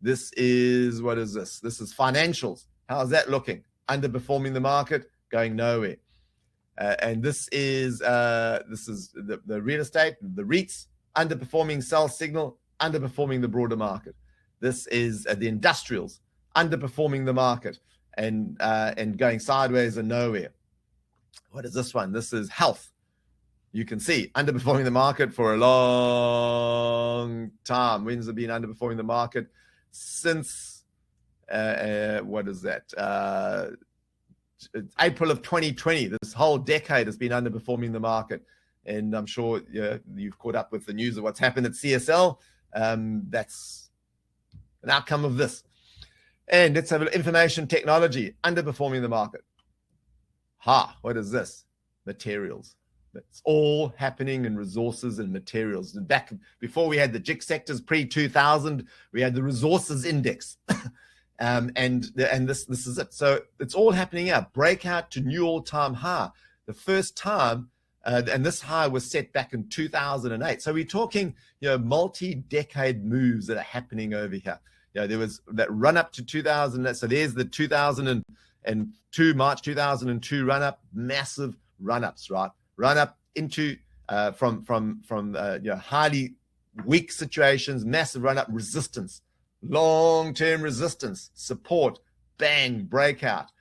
This is, what is this? This is financials. How's that looking? Underperforming the market, going nowhere. And this is the real estate, the REITs, underperforming sell signal, underperforming the broader market. This is the industrials, underperforming the market and going sideways and nowhere. What is this one? This is health. You can see underperforming the market for a long time. When's it been underperforming the market? Since, what is that? April of 2020. This whole decade has been underperforming the market. And I'm sure you've caught up with the news of what's happened at CSL. That's an outcome of this. And let's have information technology, underperforming the market. What is this? Materials. It's all happening in resources and materials. And back before we had the JIC sectors pre-2000, we had the resources index. And this is it. So it's all happening here. Breakout to new all-time high. The first time, and this high was set back in 2008. So we're talking, multi-decade moves that are happening over here. There was that run up to 2000. So there's the 2002, March 2002 run up, massive run ups, right? Run up into from highly weak situations, massive run up, resistance, long-term resistance, support, bang, breakout.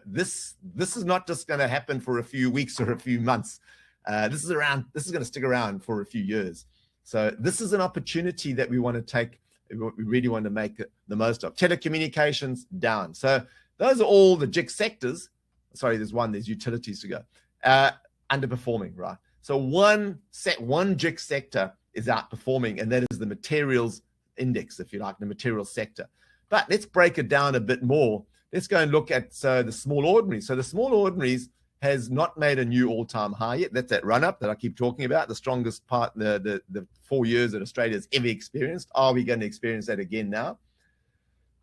This is not just going to happen for a few weeks or a few months. This is going to stick around for a few years. So this is an opportunity that we want to take. We really want to make the most of. Telecommunications down. So those are all the JIC sectors. Sorry, there's utilities to go. Underperforming, right? So one JIC sector is outperforming, and that is the materials index, if you like, the materials sector. But let's break it down a bit more. Let's go and look at the small ordinaries. So the small ordinaries has not made a new all-time high yet. That's that run-up that I keep talking about, the strongest part, the 4 years that Australia's ever experienced. Are we going to experience that again now?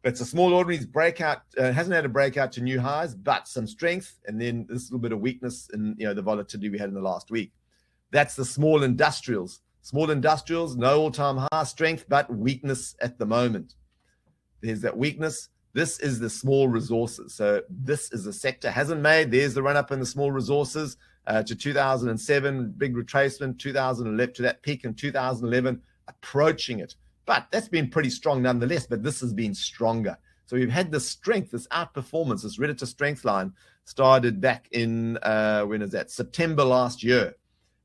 But the small ordinaries breakout hasn't had a breakout to new highs, but some strength, and then this little bit of weakness in the volatility we had in the last week. That's the small industrials. Small industrials, no all-time high strength, but weakness at the moment. There's that weakness. This is the small resources. So this is a sector hasn't made. There's the run-up in the small resources to 2007, big retracement, 2011 to that peak in 2011, approaching it. But that's been pretty strong nonetheless, but this has been stronger. So we've had this strength, this outperformance, this relative strength line started back in, when is that? September last year.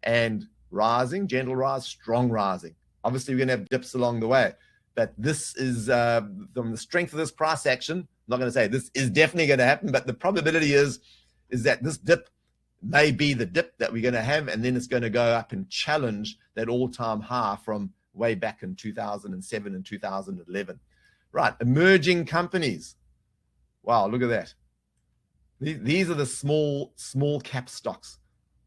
And rising, gentle rise, strong rising. Obviously, we're going to have dips along the way. But this is, from the strength of this price action, I'm not going to say this is definitely going to happen, but the probability is that this dip may be the dip that we're going to have, and then it's going to go up and challenge that all-time high from way back in 2007 and 2011. Right, emerging companies. Wow, look at that. These are the small cap stocks.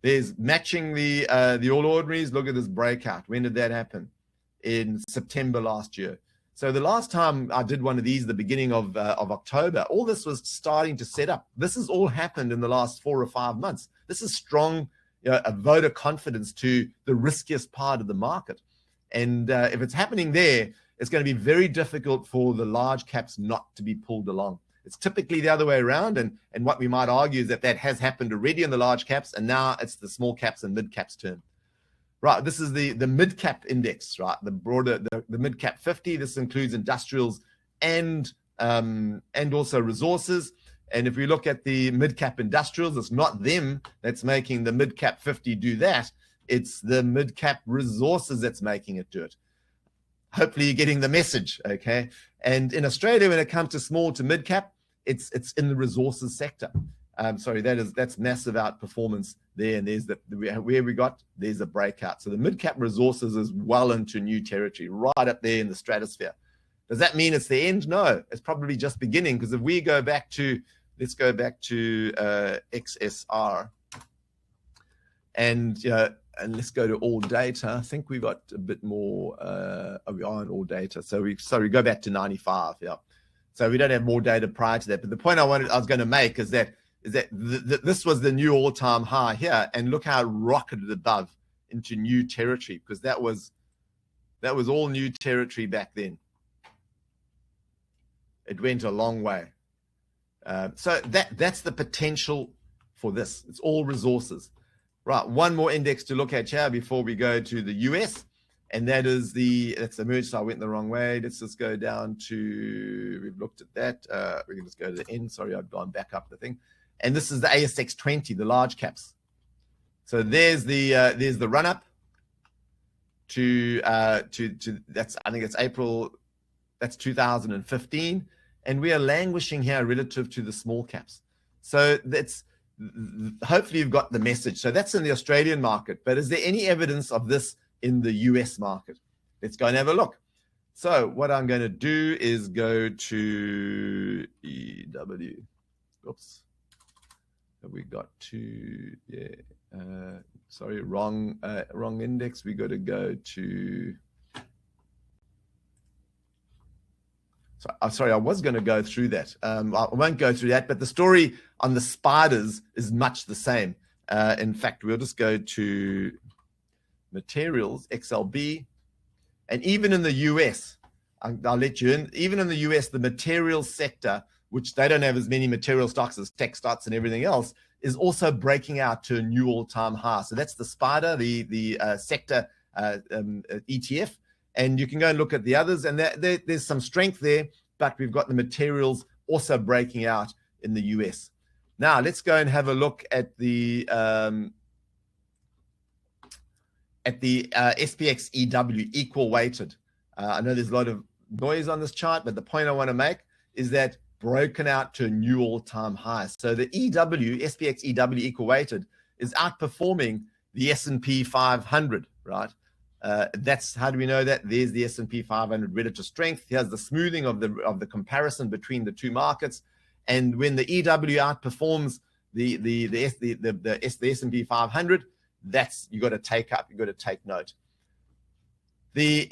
There's matching the all ordinaries. Look at this breakout. When did that happen? In September last year. So the last time I did one of these, the beginning of October, all this was starting to set up. This has all happened in the last 4 or 5 months. This is strong, a vote of confidence to the riskiest part of the market. And if it's happening there, it's going to be very difficult for the large caps not to be pulled along. It's typically the other way around. And what we might argue is that has happened already in the large caps, and now it's the small caps and mid caps turn. Right, this is the mid cap index, right? The broader, the mid cap 50. This includes industrials and also resources. And if we look at the mid cap industrials, it's not them that's making the mid cap 50 do that. It's the mid cap resources that's making it do it. Hopefully you're getting the message, okay? And in Australia, when it comes to small to mid cap, it's in the resources sector. That's massive outperformance there, and there's there's a breakout. So the mid cap resources is well into new territory, right up there in the stratosphere. Does that mean it's the end? No, it's probably just beginning, because if we go back to, let's go back to XSR, and let's go to all data. I think we got a bit more. We are in all data. So we go back to 95. Yeah. So we don't have more data prior to that. But the point I was going to make is that this was the new all-time high here, and look how it rocketed above into new territory, because that was all new territory back then. It went a long way. So that's the potential for this. It's all resources. Right, one more index to look at here before we go to the US, and that's the merge. So I went the wrong way. Let's just go down to, we've looked at that. We can just go to the end. Sorry, I've gone back up the thing. and this is the ASX 20, the large caps. So there's the run up to that's, I think it's April, that's 2015, and we are languishing here relative to the small caps. So that's, hopefully you've got the message. So that's in the Australian market, but is there any evidence of this in the US market? Let's go and have a look. So what I'm going to do is go to EW. Oops. Have we got to, yeah, sorry, wrong index. We got to go to, so, sorry, I was going to go through that. I won't go through that, but the story on the spiders is much the same. In fact, we'll just go to materials, XLB, and even in the US, I'll let you in, even in the US, the materials sector, which they don't have as many material stocks as tech stocks and everything else, is also breaking out to a new all-time high. So that's the spider, the sector ETF. And you can go and look at the others, and there's some strength there, but we've got the materials also breaking out in the US. Now, let's go and have a look at the SPX EW, equal weighted. I know there's a lot of noise on this chart, but the point I want to make is that broken out to a new all-time high. So the EW, SPX EW equal weighted, is outperforming the S&P 500, right? That's, how do we know that? There's the S&P 500 relative strength. Here's the smoothing of the comparison between the two markets. And when the EW outperforms the S&P 500, that's, you got to take up, you got to take note. The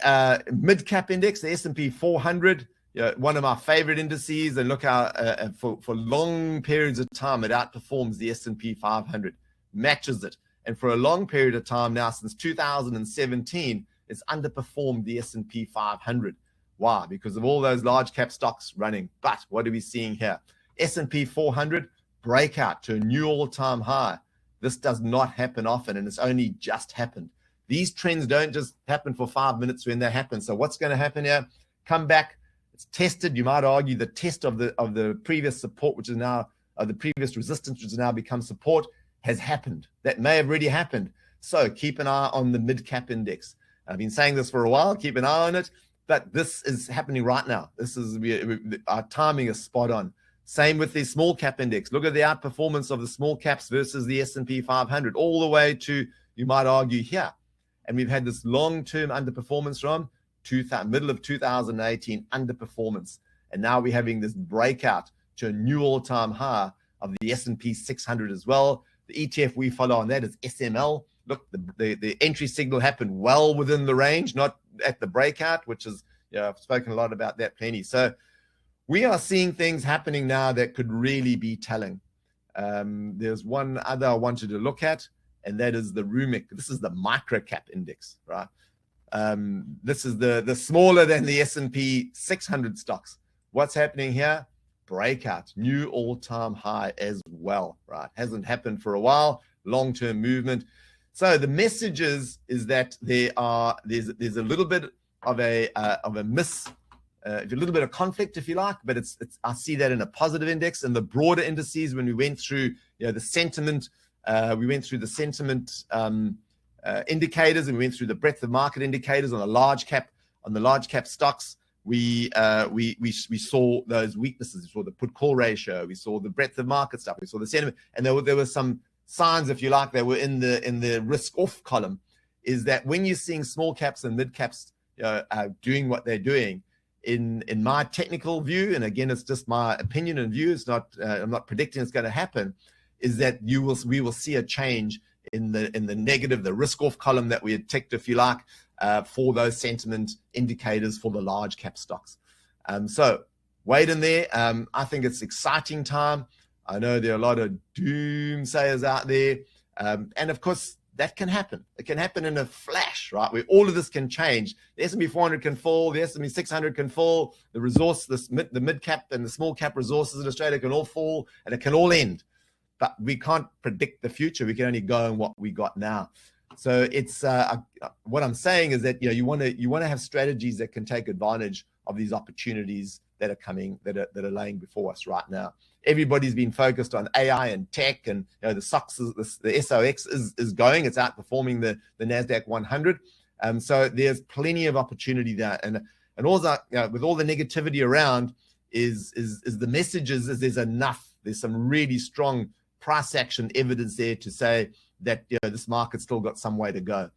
mid-cap index, the S&P 400, one of my favorite indices, and look how for long periods of time it outperforms the S&P 500, matches it. And for a long period of time now, since 2017, it's underperformed the S&P 500. Why? Because of all those large cap stocks running. But what are we seeing here? S&P 400 breakout to a new all-time high. This does not happen often, and it's only just happened. These trends don't just happen for 5 minutes when they happen. So what's going to happen here? Come back. It's tested. You might argue the test of the previous support, which is now the previous resistance, which has now become support, has happened. That may have already happened. So keep an eye on the mid-cap index. I've been saying this for a while. Keep an eye on it. But this is happening right now. This is, our timing is spot on. Same with the small cap index. Look at the outperformance of the small caps versus the S&P 500, all the way to, you might argue, here. And we've had this long-term underperformance from middle of 2018, underperformance. And now we're having this breakout to a new all-time high of the S&P 600 as well. The ETF we follow on that is SML. Look, the entry signal happened well within the range, not at the breakout, which is, I've spoken a lot about that plenty. So we are seeing things happening now that could really be telling. There's one other I wanted to look at, and that is the RUMIC. This is the microcap index, right? This is the smaller than the S&P 600 stocks. What's happening here? Breakout, new all-time high as well, right? Hasn't happened for a while, long-term movement. So the message is that there's a little bit of a little bit of conflict, if you like, but it's I see that in a positive index. And the broader indices, when we went through the sentiment, we went through the sentiment indicators, and we went through the breadth of market indicators on the large cap stocks. We saw those weaknesses. We saw the put call ratio. We saw the breadth of market stuff. We saw the sentiment, and there were some signs, if you like, that were in the risk off column. Is that when you're seeing small caps and mid caps doing what they're doing, in my technical view, and again, it's just my opinion and view. It's not. I'm not predicting it's going to happen. Is that we will see a change in the negative, the risk off column that we had ticked, if you like, for those sentiment indicators for the large cap stocks. So wait in there. I think it's exciting time. I know there are a lot of doomsayers out there, and of course that can happen. It can happen in a flash, right? Where all of this can change. The S&P 400 can fall, the S&P 600 can fall, the mid cap and the small cap resources in Australia can all fall, and it can all end. But we can't predict the future. We can only go on what we got now. So it's what I'm saying is that you want to have strategies that can take advantage of these opportunities that are coming, that are laying before us right now. Everybody's been focused on AI and tech, and the SOX, the SOX is going. It's outperforming the Nasdaq 100. So there's plenty of opportunity there, and all that, with all the negativity around, is the message is there's enough. There's some really strong price action evidence there to say that this market's still got some way to go,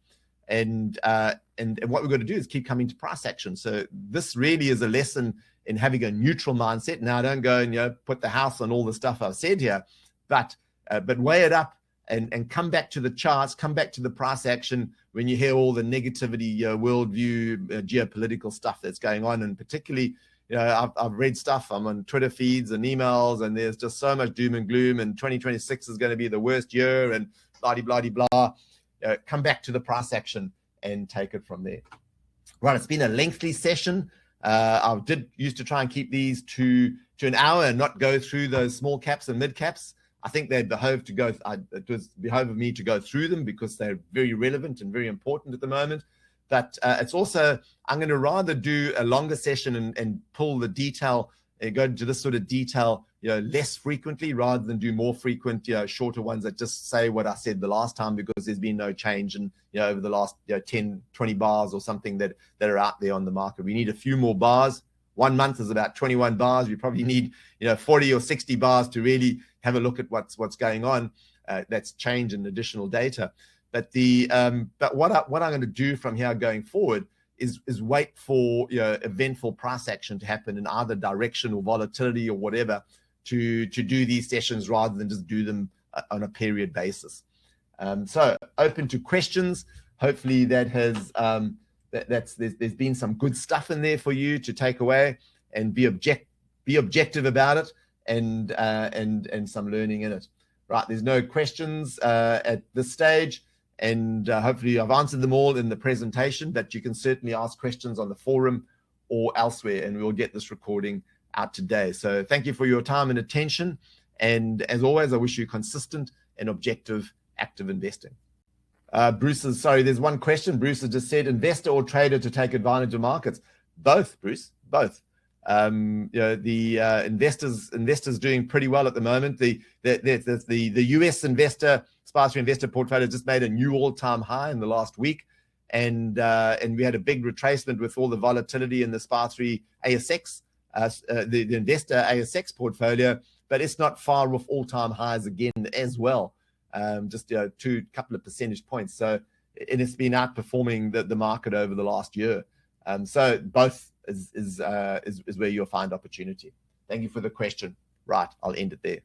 and what we've got to do is keep coming to price action. So this really is a lesson in having a neutral mindset. Now, don't go and put the house on all the stuff I've said here, but weigh it up and come back to the charts, come back to the price action when you hear all the negativity, worldview, geopolitical stuff that's going on, and particularly. I've read stuff. I'm on Twitter feeds and emails, and there's just so much doom and gloom, and 2026 is going to be the worst year, and blah. Come back to the price action and take it from there. Right, it's been a lengthy session. I used to try and keep these to an hour and not go through those small caps and mid caps. I think it was behove of me to go through them because they're very relevant and very important at the moment. But it's also, I'm going to rather do a longer session and pull the detail, go into this sort of detail, less frequently rather than do more frequent, shorter ones that just say what I said the last time, because there's been no change in, over the last 10, 20 bars or something that are out there on the market. We need a few more bars. 1 month is about 21 bars. We probably need, 40 or 60 bars to really have a look at what's going on. That's change and additional data. But what I'm going to do from here going forward is wait for eventful price action to happen in either direction or volatility or whatever to do these sessions rather than just do them on a period basis. So open to questions. Hopefully that has there's been some good stuff in there for you to take away and be objective about it, and some learning in it. Right, there's no questions at this stage. And hopefully I've answered them all in the presentation, but you can certainly ask questions on the forum or elsewhere, and we'll get this recording out today. So thank you for your time and attention. And as always, I wish you consistent and objective active investing. There's one question. Bruce has just said, investor or trader to take advantage of markets? Both, Bruce, both. The investors doing pretty well at the moment. The US SPA3 investor portfolio just made a new all-time high in the last week, and we had a big retracement with all the volatility in the SPA3 ASX, the investor ASX portfolio, but it's not far off all-time highs again as well, just couple of percentage points. So it's been outperforming the market over the last year. So both is where you'll find opportunity. Thank you for the question. Right, I'll end it there.